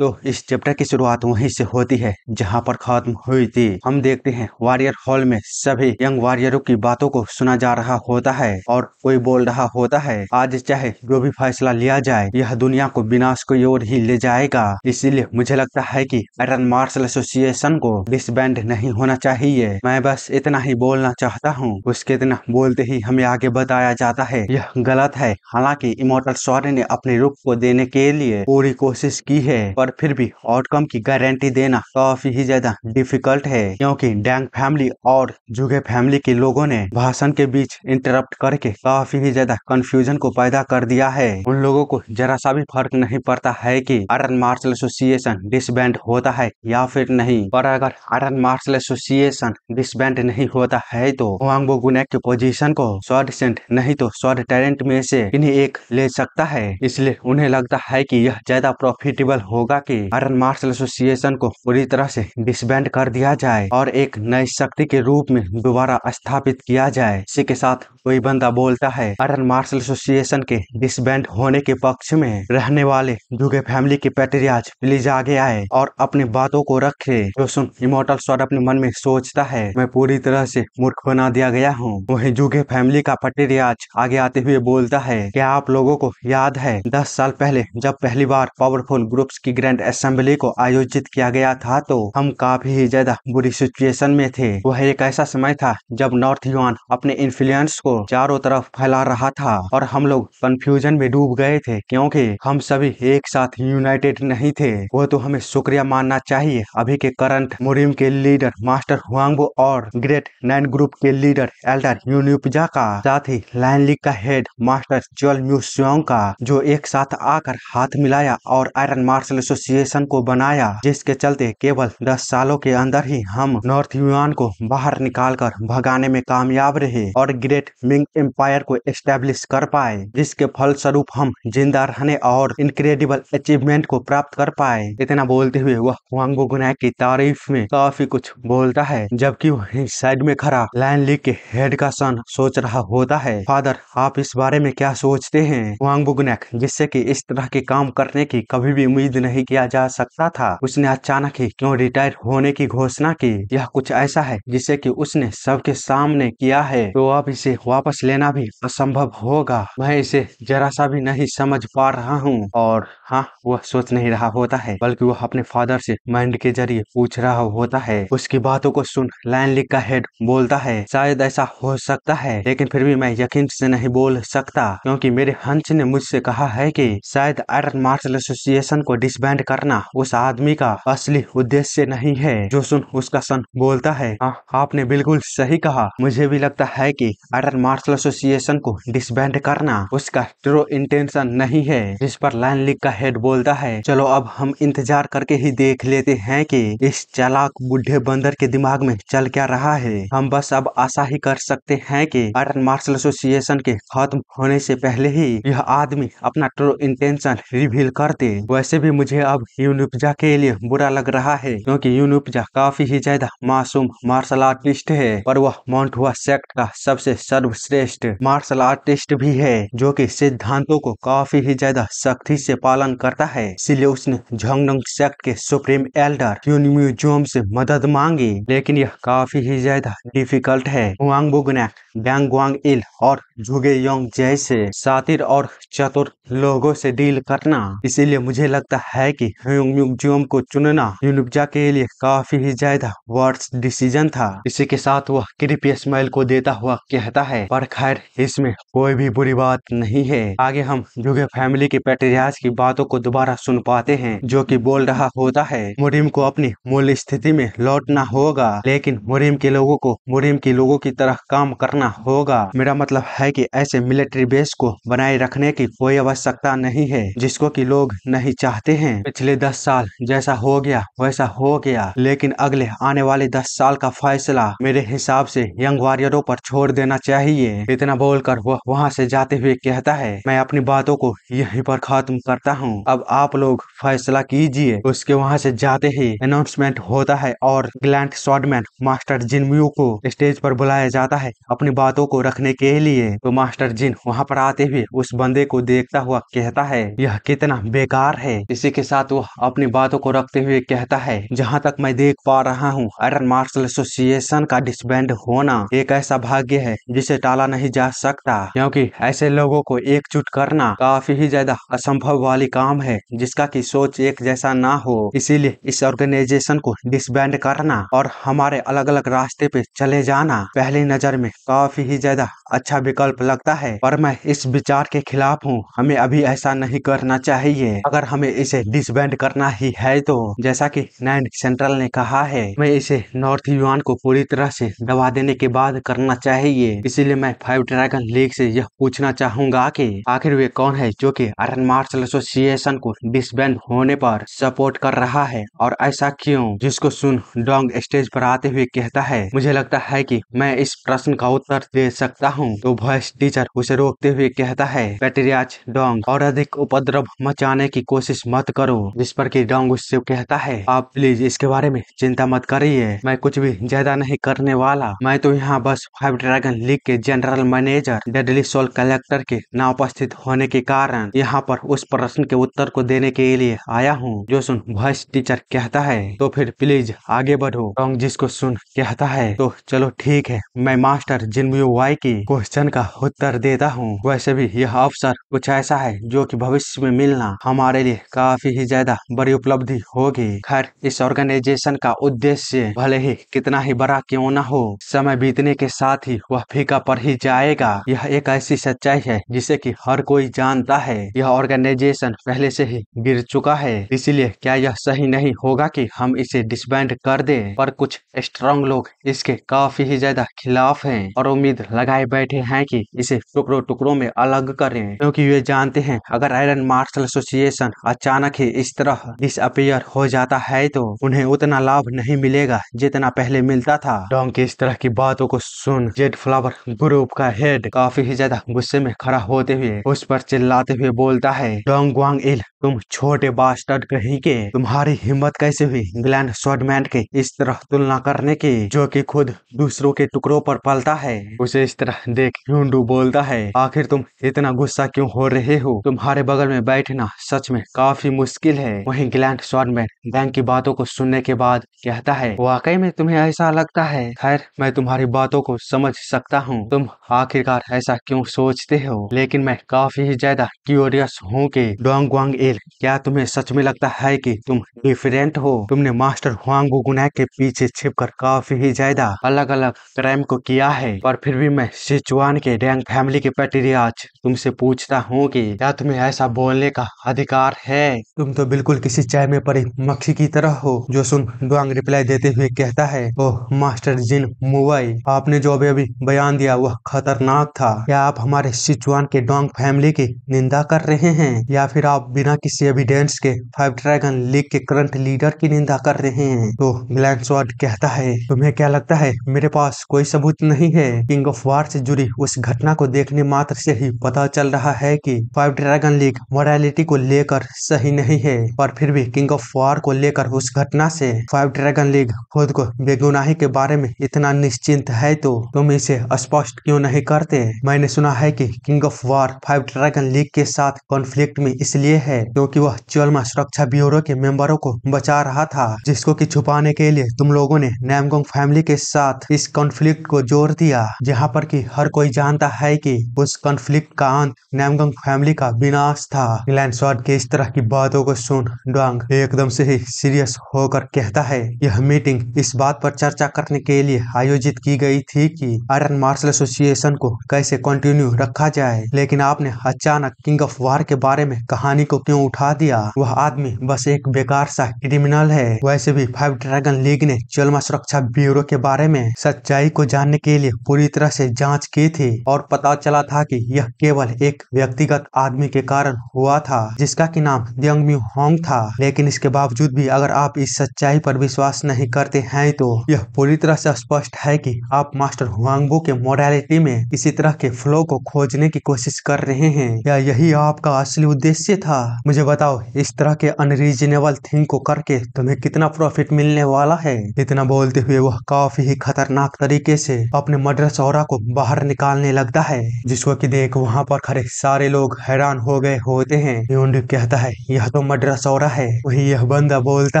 तो इस चैप्टर की शुरुआत वहीं से होती है जहां पर खत्म हुई थी। हम देखते हैं वॉरियर हॉल में सभी यंग वॉरियरों की बातों को सुना जा रहा होता है और कोई बोल रहा होता है, आज चाहे जो भी फैसला लिया जाए यह दुनिया को विनाश की ओर ही ले जाएगा। इसीलिए मुझे लगता है कि आयरन मार्शल एसोसिएशन को डिसबैंड नहीं होना चाहिए। मैं बस इतना ही बोलना चाहता हूँ। उसके इतना बोलते ही हमें आगे बताया जाता है यह गलत है। हालांकि इमॉर्टल सॉरी ने अपने रूप को देने के लिए पूरी कोशिश की है, पर फिर भी आउटकम की गारंटी देना काफी ही ज्यादा डिफिकल्ट है, क्योंकि डैंग फैमिली और जुगे फैमिली के लोगों ने भाषण के बीच इंटरप्ट करके काफी ही ज्यादा कंफ्यूजन को पैदा कर दिया है। उन लोगों को जरा सा भी फर्क नहीं पड़ता है कि आयरन मार्शल एसोसिएशन डिसबैंड होता है या फिर नहीं। पर अगर आयरन मार्शल एसोसिएशन डिसबैंड नहीं होता है तो हुआंग बोगुनैक की पोजीशन को स्वॉर्ड सेंट नहीं तो स्वॉर्ड टैलेंट में से किन्हीं एक ले सकता है। इसलिए उन्हें लगता है कि यह ज्यादा प्रॉफिटेबल होगा कि आयरन मार्शल एसोसिएशन को पूरी तरह से डिसबैंड कर दिया जाए और एक नई शक्ति के रूप में दोबारा स्थापित किया जाए। इसी के साथ कोई बंदा बोलता है आयरन मार्शल एसोसिएशन के डिसबैंड होने के पक्ष में रहने वाले जुगे फैमिली के पैट्रियार्च प्लीज आगे आए और अपनी बातों को रखे। जो सुन इमॉर्टल स्वॉर्ड अपने मन में सोचता है मैं पूरी तरह से मूर्ख बना दिया गया हूँ। वहीं जुगे फैमिली का पैट्रियार्च आगे आते हुए बोलता है क्या आप लोगों को याद है 10 साल पहले जब पहली बार पावरफुल ग्रुप्स की ग्रैंड असेंबली को आयोजित किया गया था तो हम काफी ही ज्यादा बुरी सिचुएशन में थे। वह एक ऐसा समय था जब नॉर्थ युआन अपने इन्फ्लुएंस को चारों तरफ फैला रहा था और हम लोग कंफ्यूजन में डूब गए थे क्योंकि हम सभी एक साथ यूनाइटेड नहीं थे। वो तो हमें शुक्रिया मानना चाहिए अभी के करंट मुरिम के लीडर मास्टर हुआंगबो और ग्रेट 9 ग्रुप के लीडर एल्डर यूनिपजा का, साथ ही लायन लीग का हेड मास्टर जोल म्यूसियोंग का, जो एक साथ आकर हाथ मिलाया और आयरन मार्शल एसोसिएशन को बनाया, जिसके चलते केवल 10 सालों के अंदर ही हम नॉर्थ युआन को बाहर निकालकर भगाने में कामयाब रहे और ग्रेट मिंग एम्पायर को एस्टेब्लिश कर पाए, जिसके फलस्वरूप हम जिंदा रहने और इनक्रेडिबल अचीवमेंट को प्राप्त कर पाए। इतना बोलते हुए वह हुआंग बोगुनैक की तारीफ में काफी कुछ बोलता है, जबकि वही साइड में खड़ा लायन लीग के हेड का सन सोच रहा होता है फादर आप इस बारे में क्या सोचते हैं। हुआंग बोगुनैक जिससे कि इस तरह के काम करने की कभी भी उम्मीद नहीं किया जा सकता था, उसने अचानक ही क्यों रिटायर होने की घोषणा की। यह कुछ ऐसा है जिसे कि उसने सबके सामने किया है, तो अब इसे वापस लेना भी असंभव होगा। मैं इसे जरा सा भी नहीं समझ पा रहा हूँ। और हाँ, वह सोच नहीं रहा होता है बल्कि वह अपने फादर से माइंड के जरिए पूछ रहा होता है। उसकी बातों को सुन लायन लीग का हेड बोलता है शायद ऐसा हो सकता है, लेकिन फिर भी मैं यकीन से नहीं बोल सकता क्योंकि मेरे हंच ने मुझसे कहा है कि शायद आयरन मार्शल एसोसिएशन को डिसबैंड करना उस आदमी का असली उद्देश्य नहीं है। जो सुन उसका सन बोलता है हाँ, आपने बिल्कुल सही कहा। मुझे भी लगता है कि आयरन मार्शल एसोसिएशन को डिसबैंड करना उसका ट्रू इंटेंशन नहीं है। जिस पर लायन लीग का हेड बोलता है चलो अब हम इंतजार करके ही देख लेते हैं कि इस चालाक बुढ़े बंदर के दिमाग में चल क्या रहा है। हम बस अब आशा ही कर सकते हैं कि आयरन मार्शल एसोसिएशन के खत्म होने से पहले ही यह आदमी अपना ट्रू इंटेंशन रिवील कर दे। वैसे भी मुझे अब यूनुपजा के लिए बुरा लग रहा है क्योंकि यूनुपजा काफी ही ज्यादा मासूम मार्शल आर्टिस्ट है, पर वह मोंटहुआ सेक्ट का सबसे सर्वश्रेष्ठ मार्शल आर्टिस्ट भी है जो कि सिद्धांतों को काफी ही ज्यादा सख्ती से पालन करता है। इसीलिए उसने झोंगडोंग सेक्ट के सुप्रीम एल्डर यूनिम्यूजोम से मदद मांगी, लेकिन यह काफी ही ज्यादा डिफिकल्ट है। हुआंग बोगुनैक, डैंग ग्वांग इल और जुगे योंग जैसे शातिर और चतुर लोगों से डील करना। इसीलिए मुझे लगता है कि ह्यूंग को चुनना यूनुपजा के लिए काफी ही ज्यादा वर्स्ट डिसीजन था। इसी के साथ वह क्रिपी स्माइल को देता हुआ कहता है पर खैर इसमें कोई भी बुरी बात नहीं है। आगे हम जुगे फैमिली के पैट्रियार्च की बातों को दोबारा सुन पाते हैं, जो कि बोल रहा होता है मुरिम को अपनी मूल स्थिति में लौटना होगा, लेकिन मुरिम के लोगों को मुरिम के लोगों की तरह काम करना होगा। मेरा मतलब है कि ऐसे मिलिट्री बेस को बनाए रखने की कोई आवश्यकता नहीं है जिसको कि लोग नहीं चाहते हैं। पिछले 10 साल जैसा हो गया वैसा हो गया, लेकिन अगले आने वाले 10 साल का फैसला मेरे हिसाब से यंग वॉरियरों पर छोड़ देना चाहिए। इतना बोलकर वह वहां से जाते हुए कहता है मैं अपनी बातों को यहीं पर खत्म करता हूँ, अब आप लोग फैसला कीजिए। उसके वहां से जाते ही अनाउंसमेंट होता है और ग्लैंट स्वॉर्डमैन मास्टर जिनम्यू को स्टेज पर बुलाया जाता है अपनी बातों को रखने के लिए। तो मास्टर जिन वहाँ पर आते हुए उस बंदे को देखता हुआ कहता है यह कितना बेकार है। इसी के साथ वह अपनी बातों को रखते हुए कहता है जहाँ तक मैं देख पा रहा हूँ आयरन मार्शल एसोसिएशन का डिसबैंड होना एक ऐसा भाग्य है जिसे टाला नहीं जा सकता, क्योंकि ऐसे लोगों को एकजुट करना काफी ही ज्यादा असंभव वाली काम है जिसका की सोच एक जैसा ना हो। इसीलिए इस ऑर्गेनाइजेशन को डिसबैंड करना और हमारे अलग अलग रास्ते पे चले जाना पहली नजर में काफी ही ज्यादा अच्छा विकल्प लगता है, पर मैं इस विचार के खिलाफ हूँ। हमें अभी ऐसा नहीं करना चाहिए। अगर हमें इसे डिसबैंड करना ही है तो जैसा कि नाइन सेंट्रल ने कहा है, मैं इसे नॉर्थ युआन को पूरी तरह से दबा देने के बाद करना चाहिए। इसीलिए मैं फाइव ड्रैगन लीग से यह पूछना चाहूंगा कि आखिर वे कौन है जो कि आयरन मार्शल एसोसिएशन को डिसबैंड होने पर सपोर्ट कर रहा है और ऐसा क्यों। जिसको सुन डोंग स्टेज पर आते हुए कहता है मुझे लगता है कि मैं इस प्रश्न का उत्तर दे सकता हूँ। तो वॉइस टीचर उसे रोकते हुए कहता है पैट्रियार्च डोंग और अधिक उपद्रव मचाने की कोशिश मत करो। जिस पर कि डोंग उससे कहता है आप प्लीज इसके बारे में चिंता मत करिए, मैं कुछ भी ज्यादा नहीं करने वाला। मैं तो यहाँ बस फाइव ड्रैगन लीग के general manager deadly soul collector के ना उपस्थित होने के कारण यहाँ पर उस प्रश्न के उत्तर को देने के लिए आया हूँ। जो सुन वॉइस टीचर कहता है तो फिर प्लीज आगे बढ़ो। डोंग जिसको सुन कहता है तो चलो ठीक है, मैं मास्टर जिनम्यू वाई की क्वेश्चन का उत्तर देता हूँ। वैसे भी यह अवसर कुछ ऐसा है जो कि भविष्य में मिलना हमारे लिए काफी ही ज्यादा बड़ी उपलब्धि होगी। खैर इस ऑर्गेनाइजेशन का उद्देश्य भले ही कितना ही बड़ा क्यों न हो, समय बीतने के साथ ही वह फीका पड़ ही जाएगा। यह एक ऐसी सच्चाई है जिसे कि हर कोई जानता है। यह ऑर्गेनाइजेशन पहले से ही गिर चुका है, इसीलिए क्या यह सही नहीं होगा कि हम इसे डिसबैंड कर दें। पर कुछ स्ट्रांग लोग इसके काफी ही ज्यादा खिलाफ हैं और उम्मीद लगाए बैठे हैं कि इसे टुकड़ों टुकड़ों में अलग करें, क्योंकि वे जानते हैं अगर आयरन मार्शल एसोसिएशन अचानक ही इस तरह डिसअपियर हो जाता है तो उन्हें उतना लाभ नहीं मिलेगा जितना पहले मिलता था। डोंग की इस तरह की बातों को सुन जेड फ्लावर ग्रुप का हेड काफी ही ज्यादा गुस्से में खड़ा होते हुए उस पर चिल्लाते हुए बोलता है डोंग ग्वांग इल, तुम छोटे बास्टर्ड कहीं के, तुम्हारी हिम्मत कैसे हुई ग्लैन स्वॉर्डमैन के इस तरह तुलना करने की जो कि खुद दूसरों के टुकड़ों पर पलता है। उसे इस तरह देख ह्यूंडू बोलता है आखिर तुम इतना गुस्सा क्यों हो रहे हो, तुम्हारे बगल में बैठना सच में काफी मुश्किल है। वहीं ग्लैन स्वॉर्डमैन गैंग की बातों को सुनने के बाद कहता है वाकई में तुम्हें ऐसा लगता है। खैर मैं तुम्हारी बातों को समझ सकता हूँ, तुम आखिरकार ऐसा क्यों सोचते हो, लेकिन मैं काफी ही ज्यादा क्यूरियस हूँ कि डोंग ग्वांग इल, क्या तुम्हें सच में लगता है कि तुम डिफरेंट हो। तुमने मास्टर हुआंग बुगुनैक के पीछे छिपकर काफी ही ज्यादा अलग अलग क्राइम को किया है, पर फिर भी मैं सिचुआन के डैंग फैमिली के पैट्रियार्च तुमसे पूछता हूँ कि क्या तुम्हें ऐसा बोलने का अधिकार है। तुम तो बिल्कुल किसी चाय में पड़ी मक्खी की तरह हो। जो सुन डोंग रिप्लाई देते हुए कहता है ओह मास्टर जिन मुवाई, आपने जो अभी बयान दिया वह खतरनाक था। क्या आप हमारे सिचुआन के डोंग फैमिली की निंदा कर रहे हैं या फिर आप बिना किसी एविडेंस के फाइव ड्रैगन लीग के करंट लीडर की निंदा कर रहे हैं। तो ग्लैन स्वॉर्ड कहता है तुम्हें क्या लगता है मेरे पास कोई सबूत नहीं है। किंग ऑफ वार से जुड़ी उस घटना को देखने मात्र से ही पता चल रहा है कि फाइव ड्रैगन लीग मोरालिटी को लेकर सही नहीं है, पर फिर भी किंग ऑफ वार को लेकर उस घटना से फाइव ड्रैगन लीग खुद को बेगुनाही के बारे में इतना निश्चिंत है, तो तुम इसे स्पष्ट क्यों नहीं करते। मैंने सुना है कि king of war five dragon league के साथ कॉन्फ्लिक्ट में इसलिए है क्योंकि वह चोल्मा सुरक्षा ब्यूरो के मेंबरों को बचा रहा था, जिसको कि छुपाने के लिए तुम लोगों ने नामगोंग फैमिली के साथ इस कॉन्फ्लिक्ट को जोड़ दिया, जहां पर कि हर कोई जानता है कि उस कॉन्फ्लिक्ट का अंत नामगोंग फैमिली का विनाश था। ग्लैन स्वॉर्ड के इस तरह की बातों को सुन डोंग एकदम से ही सीरियस होकर कहता है यह मीटिंग इस बात पर चर्चा करने के लिए आयोजित की गई थी कि आयरन मार्शल एसोसिएशन को कैसे कंटिन्यू रखा जाए, लेकिन आपने अचानक किंग ऑफ वार के बारे में कहानी को क्यों उठा दिया। वह आदमी बस एक बेकार सा क्रिमिनल है। वैसे भी फाइव ड्रैगन लीग ने चोल्मा सुरक्षा ब्यूरो के बारे में सच्चाई को जानने के लिए पूरी तरह से जांच की थी और पता चला था कि यह केवल एक व्यक्तिगत आदमी के कारण हुआ था जिसका की नाम यंगम्यू होंग था। लेकिन इसके बावजूद भी अगर आप इस सच्चाई पर विश्वास नहीं करते हैं तो यह पूरी तरह से स्पष्ट है कि आप मास्टर हुआंगबू के मोरालिटी में किसी तरह के फ्लो को खोजने की कोशिश कर रहे हैं, या यही आपका असली उद्देश्य था। मुझे बताओ इस तरह के अनरीजनेबल थिंग को करके तुम्हें कितना प्रॉफिट मिलने वाला है। इतना बोलते हुए वह काफी ही खतरनाक तरीके से अपने मर्डरस ऑरा को बाहर निकालने निकालने लगता है, जिसको कि देख वहाँ पर खड़े सारे लोग हैरान हो गए होते हैं। यूनिक कहता है यह तो मड्रासौरा है। वही यह बंदा बोलता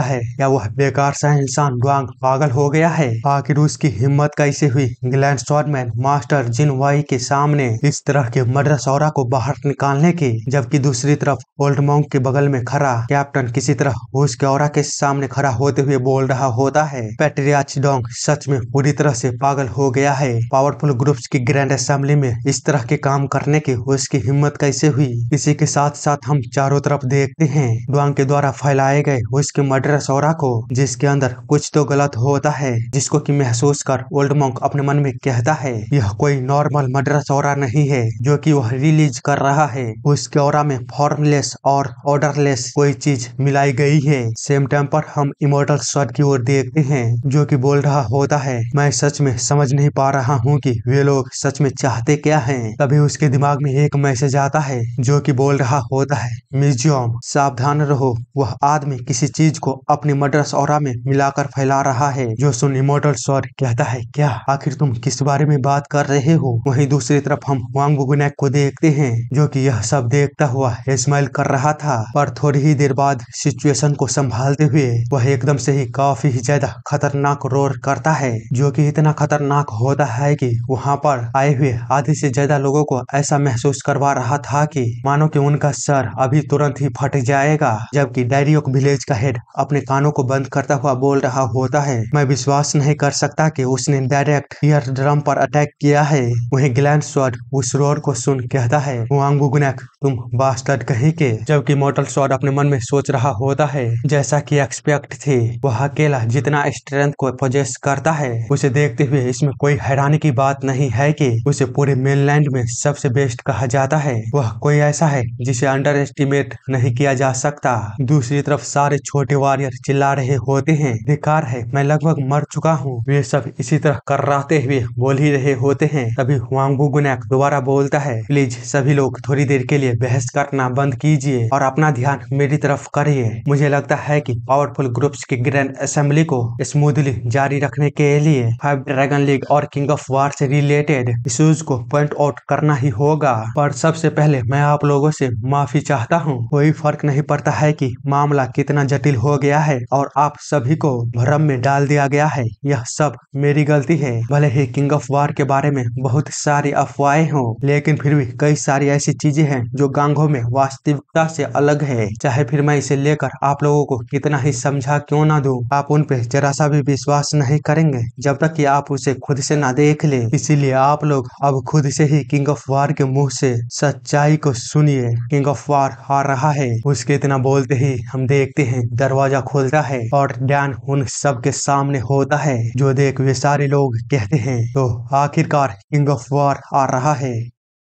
है क्या वह बेकार सा इंसान ड्वांग पागल हो गया है? आखिर उसकी हिम्मत कैसे हुई ग्लैन स्वॉर्डमैन मास्टर जिन वाई के सामने इस तरह के मड्रासौरा को बाहर निकालने की, जबकि दूसरी तरफ ओल्ड मॉन्क के बगल में खड़ा कैप्टन किसी तरह उसके औरा के सामने खड़ा होते हुए बोल रहा होता है पैट्रियार्च डोंग सच में पूरी तरह से पागल हो गया है। पावरफुल ग्रुप्स की ग्रैंड असेंबली में इस तरह के काम करने की उसकी हिम्मत कैसे हुई? इसी के साथ साथ हम चारों तरफ देखते हैं ड्वांग के द्वारा फैलाए गए उसके मड्रासौरा को, जिसके अंदर कुछ तो गलत होता है, जिसको कि महसूस कर ओल्ड मॉन्क अपने मन में कहता है यह कोई नॉर्मल मड्रासौरा नहीं है जो कि वह रिलीज कर रहा है। उसके औरा में फॉर्मलेस और ऑर्डरलेस कोई चीज मिलाई गई है। सेम टाइम पर हम इमोर्टल स्वॉर्ड की ओर देखते हैं जो कि बोल रहा होता है मैं सच में समझ नहीं पा रहा हूँ कि वे लोग सच में चाहते क्या हैं। तभी उसके दिमाग में एक मैसेज आता है जो कि बोल रहा होता है म्यूजियम सावधान रहो, वह आदमी किसी चीज को अपनी मड्रासौरा में मिलाकर फैला रहा है। जो सुन इमोर्टल स्वॉर्ड कहता है क्या आखिर तुम किस बारे में बात कर रहे हो? वहीं दूसरी तरफ हम वांग बुगुनैक को देखते हैं जो कि यह सब देखता हुआ स्माइल कर रहा था, पर थोड़ी ही देर बाद सिचुएशन को संभालते हुए वह एकदम से ही काफी ज्यादा खतरनाक रोर करता है, जो कि इतना खतरनाक होता है कि वहां पर आए हुए आधे से ज्यादा लोगों को ऐसा महसूस करवा रहा था कि मानो कि उनका सर अभी तुरंत ही फट जाएगा। जबकि डैरियोक विलेज का हेड अपने कानों को बंद करता हुआ बोल रहा होता है मैं विश्वास नहीं कर सकता कि उसने डायरेक्ट ईयर ड्रम पर अटैक किया है। वहीं ग्लैन स्वॉर्ड उस रोर को सुन कहता है वांग बुगुनैक तुम बास्टर्ड कहीं के। जबकि इमोर्टल स्वॉर्ड अपने मन में सोच रहा होता है जैसा कि एक्सपेक्ट थी वह अकेला जितना स्ट्रेंथ को पोजेस करता है, उसे देखते हुए इसमें कोई हैरानी की बात नहीं है कि उसे पूरे मेनलैंड में सबसे बेस्ट कहा जाता है। वह कोई ऐसा है जिसे अंडर एस्टिमेट नहीं किया जा सकता। दूसरी तरफ सारे छोटे वॉरियर चिल्ला रहे होते हैं बेकार है, मैं लगभग मर चुका हूँ। वे सब इसी तरह कर्राते हुए बोल ही रहे होते हैं। तभी वांग बुगुनैक दोबारा बोलता है प्लीज सभी लोग थोड़ी देर के लिए बहस करना बंद कीजिए और अपना ध्यान मेरी तरफ करिए। मुझे लगता है कि पावरफुल ग्रुप्स की ग्रैंड असेंबली को स्मूथली जारी रखने के लिए 5 ड्रैगन लीग और किंग ऑफ वार से रिलेटेड इश्यूज को पॉइंट आउट करना ही होगा। पर सबसे पहले मैं आप लोगों से माफी चाहता हूँ। कोई फर्क नहीं पड़ता है कि मामला कितना जटिल हो गया है और आप सभी को भ्रम में डाल दिया गया है, यह सब मेरी गलती है। भले ही किंग ऑफ वार के बारे में बहुत सारी अफवाहें हो, लेकिन फिर भी कई सारी ऐसी चीजें हैं जो गांगो में वास्तविकता से अलग है। चाहे फिर मैं इसे लेकर आप लोगों को कितना ही समझा क्यों ना दूं, आप उन पे जरा सा भी विश्वास नहीं करेंगे जब तक कि आप उसे खुद से ना देख ले। इसीलिए आप लोग अब खुद से ही किंग ऑफ वार के मुंह से सच्चाई को सुनिए। किंग ऑफ वार आ रहा है। उसके इतना बोलते ही हम देखते हैं दरवाजा खुलता है और डैन उन सब के सामने होता है, जो देख वे सारे लोग कहते हैं तो आखिरकार किंग ऑफ वार आ रहा है।